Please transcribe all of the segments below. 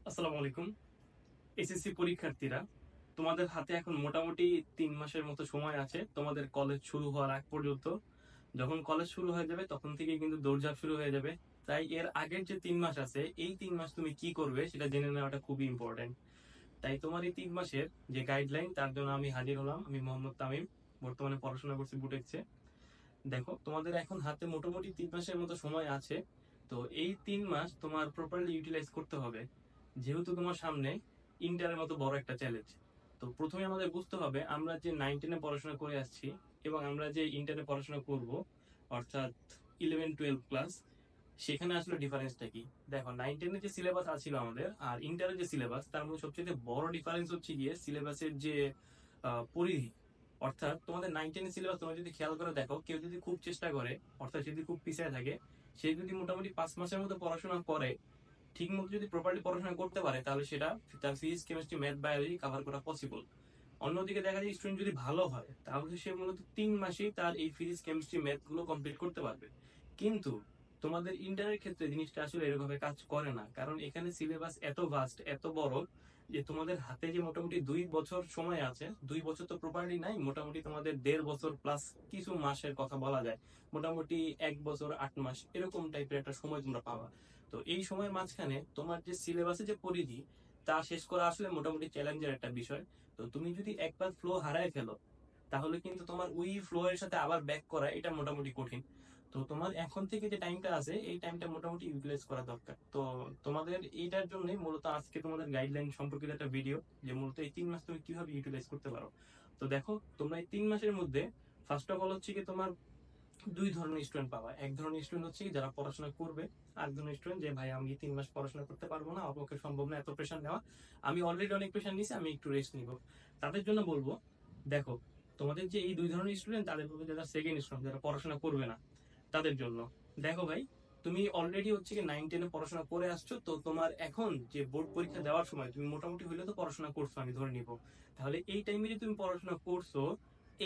আসসালামু আলাইকুম। এসএসসি পরীক্ষার্থীরা, তোমাদের হাতে এখন মোটামুটি 3 মাসের মতো সময় আছে তোমাদের কলেজ শুরু হওয়ার আগ পর্যন্ত। যখন কলেজ শুরু হয়ে যাবে তখন থেকে কিন্তু দৌড়ঝাঁপ শুরু হয়ে যাবে। তাই এর আগের যে 3 মাস আছে, এই 3 মাস তুমি কি করবে সেটা জেনে নেওয়াটা খুবই ইম্পর্টেন্ট। তাই তোমার এই 3 মাসের যে গাইডলাইন, তার জন্য আমি হাজির হলাম। আমি মোহাম্মদ তামিম, বর্তমানে পড়াশোনা করছি বুটেক্সে। দেখো, তোমাদের এখন হাতে মোটামুটি 3 মাসের মতো সময় আছে। তো এই 3 মাস তোমার প্রপারলি ইউটিলাইজ করতে হবে, যেহেতু তোমার সামনে ইন্টারের মতো বড় একটা চ্যালেঞ্জ। তো প্রথমে আমাদের বুঝতে হবে আমরা যে 9-10-এ পড়াশোনা করে আসছি এবং আমরা যে ইন্টারে পড়াশোনা করব, অর্থাৎ 11-12 ক্লাস, সেখানে আসলে ডিফারেন্সটা কি। দেখো, 9-10-এর যে সিলেবাস আছিল আমাদের আর ইন্টারের যে সিলেবাস, তার মধ্যে সবচেয়ে বড় ডিফারেন্স হচ্ছে গিয়ে সিলেবাসের যে পরিধি। অর্থাৎ তোমাদের 9-10 সিলেবাস তোমরা যদি খেয়াল করে দেখো, কেউ যদি খুব চেষ্টা করে, অর্থাৎ সে যদি খুব পিছিয়ে থাকে, সে যদি মোটামুটি 5 মাসের মতো পড়াশোনা করে, ঠিক মতো যদি প্রপারলি পড়াশোনা করতে পারে, তাহলে সেটা তার physics, chemistry, math, biology cover করা পসিবল। অন্যদিকে দেখা যায় স্টুডেন্ট যদি ভালো হয়, তাহলে সে মূলত 3 মাসেই তার এই ফিজিক্স, কেমিস্ট্রি, ম্যাথ গুলো কমপ্লিট করতে পারবে। কিন্তু তোমাদের ইন্টারের ক্ষেত্রে জিনিসটা আসলে এরকম কাজ করে না, কারণ এখানে সিলেবাস এত ভাস্ট, এত বড়, যে তোমাদের হাতে যে মোটামুটি 2 বছর সময় আছে, 2 বছর তো প্রপারলি নাই, মোটামুটি তোমাদের 1.5 বছর প্লাস কিছু মাসের কথা বলা যায়। মোটামুটি 1 বছর 8 মাস এরকম টাইপের একটা সময় তোমরা পাবা। তো এই সময়ের মাঝখানে তোমার যে সিলেবাসে যে পরিধি, তা শেষ করা আসলে মোটামুটি চ্যালেঞ্জের একটা বিষয়। তো তুমি যদি একবার ফ্লো হারায় ফেলো, তাহলে কিন্তু তোমার ওই ফ্লো এর সাথে আবার ব্যাক করা এটা মোটামুটি কঠিন। তো তোমার এখন থেকে যে টাইমটা আছে, এই টাইমটা মোটামুটি ইউটিলাইজ করা দরকার। তো তোমাদের এইটার জন্যই মূলত আজকে তোমাদের গাইডলাইন সম্পর্কিত একটা ভিডিও, যে মূলত এই 3 মাস তুমি কিভাবে ইউটিলাইজ করতে পারো। তো দেখো, তোমরা এই 3 মাসের মধ্যে ফার্স্ট অফ অল হচ্ছে কি, তোমার দুই ধরনের স্টুডেন্ট পাবা। এক ধরনের স্টুডেন্ট হচ্ছে কি যারা পড়াশোনা করবে, আর ধরনের স্টুডেন্ট যে ভাই আমি 3 মাস পড়াশোনা করতে পারবো না, আমার পক্ষে সম্ভব না এত প্রেশার নেওয়া, আমি অলরেডি অনেক প্রেশার নিছি, আমি একটু রেস্ট নিব। তাদের জন্য বলবো, দেখো, তোমাদের যে এই দুই ধরনের স্টুডেন্ট, তাদের বলবো যারা সেকেন্ড স্টুডেন্ট, যারা পড়াশোনা করবে না, তাদের জন্য দেখো ভাই, তুমি অলরেডি হচ্ছে কি 9-10-এ পড়াশোনা করে আসছো, তো তোমার এখন যে বোর্ড পরীক্ষা দেওয়ার সময় তুমি মোটামুটি হইলে তো পড়াশোনা করছো, আমি ধরে নিব। তাহলে এই টাইমে যে তুমি পড়াশোনা করছো,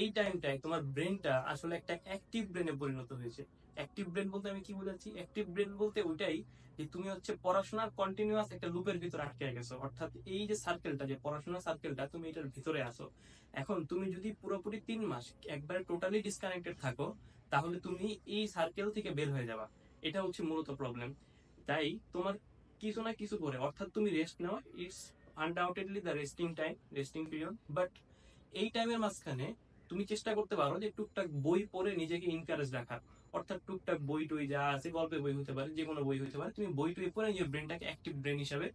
এই টাইমটায় তোমার ব্রেনটা আসলে একটা অ্যাক্টিভ ব্রেনে পরিণত হয়েছে। অ্যাক্টিভ ব্রেন বলতে আমি কি বোঝাচ্ছি? অ্যাক্টিভ ব্রেন বলতে ওইটাই, যে তুমি হচ্ছে পড়াশোনার কন্টিনিউয়াস একটা লুপের ভিতরে আটকে গেছো, অর্থাৎ এই যে সার্কেলটা, যে পড়াশোনার সার্কেলটা, তুমি এটার ভিতরে আসো। এখন তুমি যদি পুরোপুরি 3 মাস একবার টোটালি ডিসকানেক্টেড থাকো, তাহলে তুমি এই সার্কেল থেকে বের হয়ে যাবা। এটা হচ্ছে মূলত প্রবলেম। তাই তোমার কিছু না কিছু করে, অর্থাৎ তুমি rest now, it's undoubtedly the resting time, resting period, but এই টাইমের মাঝখানে তুমি চেষ্টা করতে পারো যে টুকটাক বই পড়ে নিজেকে ইনকারেজ রাখার। অর্থাৎ টুকটাক বই টই যা আছে, গল্পের বই হতে পারে, যে কোনো বই হতে পারে, তুমি বই টই পড়ে নিজের ব্রেনটাকে অ্যাক্টিভ ব্রেন হিসাবে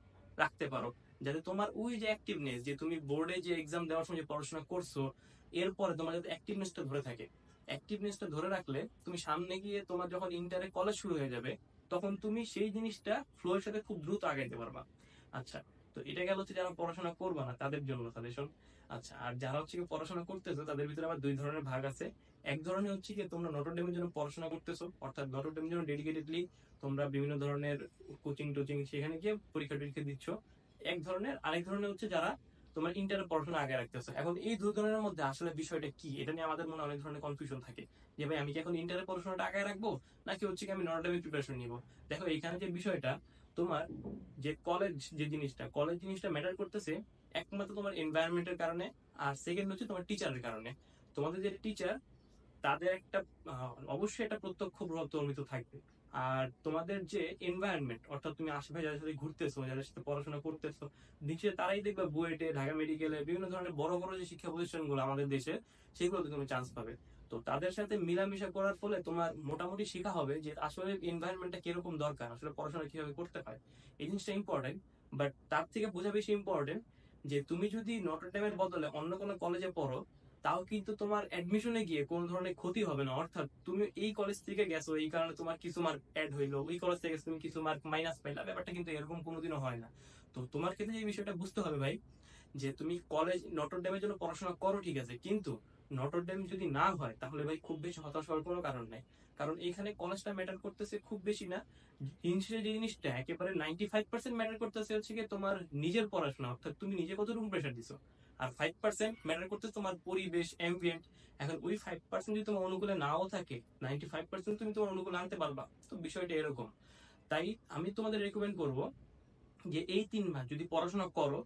রাখতে পারো, যাতে তোমার ওই যে অ্যাক্টিভনেস, যে তুমি বোর্ডে যে এক্সাম দেওয়ার সময় যে পড়াশোনা করছো, এরপরে তোমার যাতে অ্যাক্টিভনেসটা ধরে থাকে। অ্যাক্টিভনেসটা ধরে রাখলে তুমি সামনে গিয়ে তোমার যখন ইন্টারে কলেজ শুরু হয়ে যাবে, তখন তুমি সেই জিনিসটা ফ্লো এর সাথে খুব দ্রুত আগাইতে পারবা। আচ্ছা, তো এটা গেল হচ্ছে যারা পড়াশোনা করবে না তাদের জন্য সাজেশন। আচ্ছা, আর যারা হচ্ছে কি পড়াশোনা করতেছো, তাদের ভিতরে আবার দুই ধরনের ভাগ আছে। এক ধরনের হচ্ছে কি তোমরা নটরডেমের জন্য পড়াশোনা করতেছো, অর্থাৎ নটরডেমের জন্য ডেডিকেটেডলি তোমরা বিভিন্ন ধরনের কোচিং টোচিং সেখানে গিয়ে পরীক্ষা টরীক্ষা দিচ্ছ। এক ধরনের। আরেক ধরনের হচ্ছে যারা তোমার ইন্টারের পড়াশোনা আগে রাখতেছো। এখন এই দুই ধরনের মধ্যে আসলে বিষয়টা কি, এটা নিয়ে আমাদের মনে অনেক ধরনের কনফিউশন থাকে, যে ভাই আমি কি এখন ইন্টারের পড়াশোনাটা আগে রাখবো, নাকি হচ্ছে কি আমি নটরডেমের প্রিপারেশন নিবো। দেখো, এখানে যে বিষয়টা, তোমার যে কলেজ, যে জিনিসটা কলেজ জিনিসটা ম্যাটার করতেছে একমাত্র তোমার এনভায়রনমেন্টের কারণে, আর সেকেন্ড হচ্ছে তোমার টিচারের কারণে। তোমাদের যে টিচার, তাদের একটা অবশ্যই একটা প্রত্যক্ষ প্রভাব তোমার থাকবে। আর তোমাদের যে এনভায়রনমেন্ট, অর্থাৎ তুমি আশেপাশে যাদের সাথে ঘুরতেছো, যাদের সাথে পড়াশোনা করতেছো, নিশ্চয়ই তারাই দেখবে বুয়েটে, ঢাকা মেডিকেলে, বিভিন্ন ধরনের বড় বড় যে শিক্ষা প্রতিষ্ঠানগুলো আমাদের দেশে, সেগুলোতে তুমি চান্স পাবে। তো তাদের সাথে মিলামিশা করার ফলে তোমার মোটামুটি শেখা হবে যে আসলে এনভায়রনমেন্টটা কিরকম দরকার, আসলে পড়াশোনা কিভাবে করতে হয়। এই জিনিসটা ইম্পর্টেন্ট। বাট তার থেকে বোঝা বেশি ইম্পর্টেন্ট যে তুমি যদি নটরডেমের বদলে অন্য কোনো কলেজে পড়ো, তাও কিন্তু তোমার অ্যাডমিশনে গিয়ে কোন ধরনের ক্ষতি হবে না। অর্থাৎ তুমি এই কলেজ থেকে গেছো, এই কারণে তোমার কিছু মার্ক অ্যাড হইলো, ওই কলেজ থেকে গেছো, তুমি কিছু মার্ক মাইনাস পাইলা, ব্যাপারটা কিন্তু এরকম কোনোদিনও হয় না। তো তোমার ক্ষেত্রে এই বিষয়টা বুঝতে হবে ভাই, যে তুমি কলেজ নটরডেমের জন্য পড়াশোনা করো ঠিক আছে, কিন্তু নটরডেম যদি না হয়, তাহলে ভাই খুব বেশি হতাশ হওয়ার কোনো কারণ নাই। কারণ এখানে কলেজটা ম্যাটার করতেছে খুব বেশি না। জিনিসটা, যে জিনিসটা একেবারে 95% ম্যাটার করতেছে হচ্ছে কি তোমার নিজের পড়াশোনা, অর্থাৎ তুমি নিজে কতটুকু প্রেশার দিছো। আর 5% ম্যাটার করতেছে তোমার পরিবেশ, এমবিয়েন্ট। এখন ওই 5% যদি তোমার অনুকূলে নাও থাকে, 95% তুমি তোমার অনুকূলে আনতে পারবা। তো বিষয়টা এরকম। তাই আমি তোমাদের রেকমেন্ড করব যে এই 3 মাস যদি পড়াশোনা করো,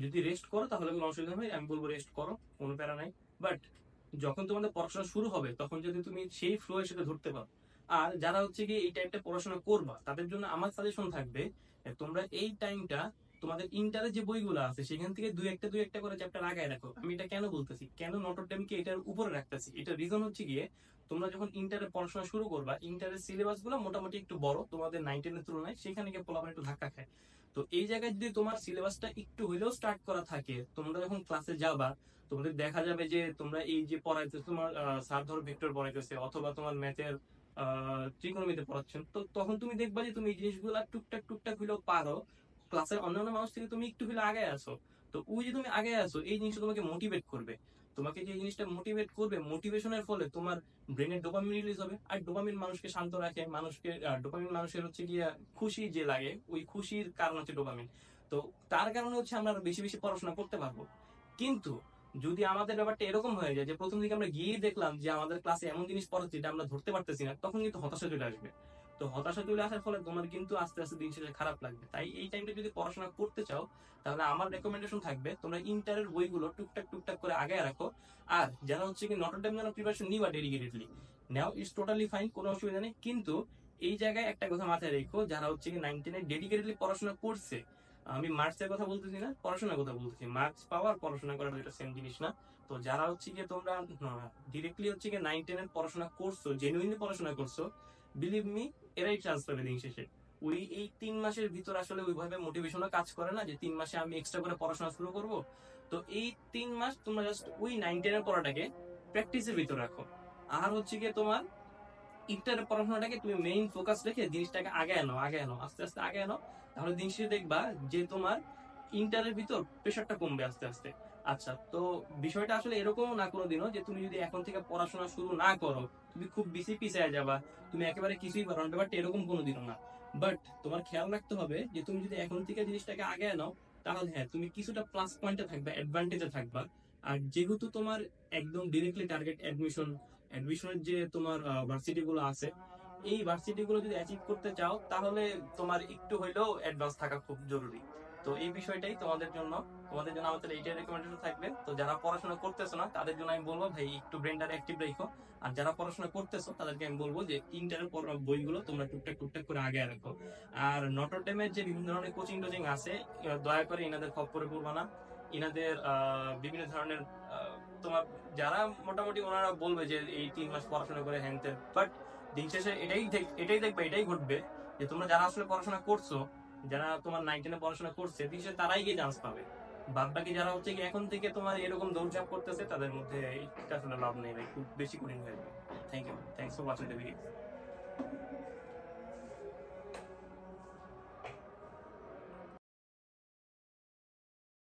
যদি রেস্ট করো তাহলে কোনো অসুবিধা নেই, আমি বলবো রেস্ট করো, কোনো প্যারা নাই। বাট যখন তোমাদের পড়াশোনা শুরু হবে তখন যদি তুমি সেই ফ্লো এর সাথে ধরতে পারো। আর যারা হচ্ছে কি এই টাইমটা পড়াশোনা করবা তাদের জন্য আমার সাজেশন থাকবে, তোমরা এই টাইমটা তোমাদের ইন্টারের যে বইগুলো আছে সেখান থেকে দুই একটা করে চ্যাপ্টার আগায় রাখো। আমি এটা কেন বলতেছি, কেন নটরডেমকে এটার উপরে রাখতেছি, এটা রিজন হচ্ছে গিয়ে তোমরা যখন ইন্টারে পড়াশোনা শুরু করবা, ইন্টারের সিলেবাস গুলো মোটামুটি একটু বড় তোমাদের 9-10 এর তুলনায়, সেখানে গিয়ে পোলাপান একটু ধাক্কা খায়। তো এই জায়গায় যদি তোমার সিলেবাসটা একটু হইলেও স্টার্ট করা থাকে, তোমরা যখন ক্লাসে যাবা তোমাদের দেখা যাবে যে তোমরা এই যে পড়াইতে তোমার স্যার ধরো ভেক্টর পড়াইতেছে অথবা তোমার ম্যাথের ত্রিকোণমিতি পড়াচ্ছেন, তো তখন তুমি দেখবা যে তুমি এই জিনিসগুলো টুকটাক টুকটাক হইলেও পারো, ক্লাসের অন্যান্য মানুষ থেকে তুমি একটু হইলে আগে আসো। তো ওই যে তুমি আগে আসো এই জিনিসটা তোমাকে মোটিভেট করবে, তোমাকে যে জিনিসটা মোটিভেট করবে, মোটিভেশনের ফলে তোমার ব্রেনে ডোপামিন রিলিজ হবে। আর ডোপামিন মানুষকে শান্ত রাখে, মানুষকে ডোপামিন মানুষের হচ্ছে গিয়ে খুশি যে লাগে, ওই খুশির কারণ হচ্ছে ডোপামিন। তো তার কারণে হচ্ছে আমরা আরো বেশি বেশি পড়াশোনা করতে পারবো। কিন্তু যদি আমাদের ব্যাপারটা এরকম হয়ে যায় যে প্রথম দিকে আমরা গিয়ে দেখলাম যে আমাদের ক্লাসে এমন জিনিস পড়াচ্ছে যেটা আমরা ধরতে পারতেছি না, তখন কিন্তু হতাশা চলে আসবে। তো হতাশা চলে আসার ফলে তোমার কিন্তু আস্তে আস্তে দিন শেষে খারাপ লাগবে। তাই এই টাইমটা যদি পড়াশোনা করতে চাও তাহলে আমার রেকমেন্ডেশন থাকবে তোমরা ইন্টারের বইগুলো টুকটাক টুকটাক করে আগে রাখো। আর যারা হচ্ছে কি নটরডেম জন্য প্রিপারেশন নিবা dedicatedly now, it's totally fine, কোনো অসুবিধা নেই। কিন্তু এই জায়গায় একটা কথা মাথায় রেখো, যারা হচ্ছে কি 9-10 ডেডিকেটেডলি পড়াশোনা করছে, আমি মার্কসের কথা বলতেছি না, পড়াশোনার কথা বলতেছি, মার্কস পাওয়ার পড়াশোনা করার দুটো সেম জিনিস না। তো যারা হচ্ছে গিয়ে তোমরা ডিরেক্টলি হচ্ছে গিয়ে 9-10 পড়াশোনা করছো, জেনুইনলি পড়াশোনা করছো, বিলিভ মি, এরাই চান্স পাবে দিন শেষে। ওই এই 3 মাসের ভিতর আসলে ওইভাবে মোটিভেশনও কাজ করে না যে 3 মাসে আমি এক্সট্রা করে পড়াশোনা শুরু করব। তো এই 3 মাস তোমরা জাস্ট ওই 9-10 পড়াটাকে প্র্যাকটিসের ভিতর রাখো। আর হচ্ছে গিয়ে তোমার ইন্টারের পড়াশোনাটাকে তুমি মেইন ফোকাস রেখে জিনিসটাকে আগে আনো, আগে আনো, আস্তে আস্তে আগে আনো। তাহলে দিন শেষে দেখবা যে তোমার ইন্টারের ভিতর প্রেশারটা কমবে আস্তে আস্তে। আচ্ছা, তো বিষয়টা আসলে এরকম না কোনোদিনও যে তুমি যদি এখন থেকে পড়াশোনা শুরু না করো তুমি খুব বেশি পিছিয়ে যাবা, তুমি একেবারে কিছুই পারো না, ব্যাপারটা এরকম কোনোদিনও না। বাট তোমার খেয়াল রাখতে হবে যে তুমি যদি এখন থেকে জিনিসটাকে আগে আনো তাহলে হ্যাঁ তুমি কিছুটা প্লাস পয়েন্টে থাকবা, অ্যাডভান্টেজে থাকবা। আর যেহেতু তোমার একদম ডিরেক্টলি টার্গেট অ্যাডমিশন, অ্যাডমিশনের যে তোমার ভার্সিটি গুলো আছে, এই ভার্সিটি গুলো যদি অ্যাচিভ করতে চাও তাহলে তোমার একটু হইলেও অ্যাডভান্স থাকা খুব জরুরি। তো এই বিষয়টাই তোমাদের জন্য আমাদের এইটাই রেকমেন্ডেশন থাকবে। তো যারা পড়াশোনা করতেছো না তাদের জন্য আমি বলবো ভাই একটু ব্রেনটা অ্যাক্টিভ রাখো। আর যারা পড়াশোনা করতেছো তাদেরকে আমি বলবো যে ইন্টারের বইগুলো তোমরা টুকটাক টুকটাক করে আগে রাখো। আর নটরডেমের যে বিভিন্ন ধরনের কোচিং টোচিং আছে, দয়া করে ইনাদের খপ্পরে পড়বা না। ইনাদের বিভিন্ন ধরনের তোমার যারা মোটামুটি ওনারা বলবে যে এই 3 মাস পড়াশোনা করে হ্যান ত্যান, বাট দিন শেষে এটাই দেখবে, এটাই ঘটবে যে তোমরা যারা আসলে পড়াশোনা করছো, যারা তোমার 9-10 পড়াশোনা করছে দিন শেষে তারাই গিয়ে চান্স পাবে। বাদ বাকি যারা হচ্ছে কি এখন থেকে তোমার এরকম দৌড়ঝাঁপ করতেছে তাদের মধ্যে এটা আসলে লাভ নেই ভাই, খুব বেশি কঠিন হয়ে যাবে। Thank you, thanks for watching the video.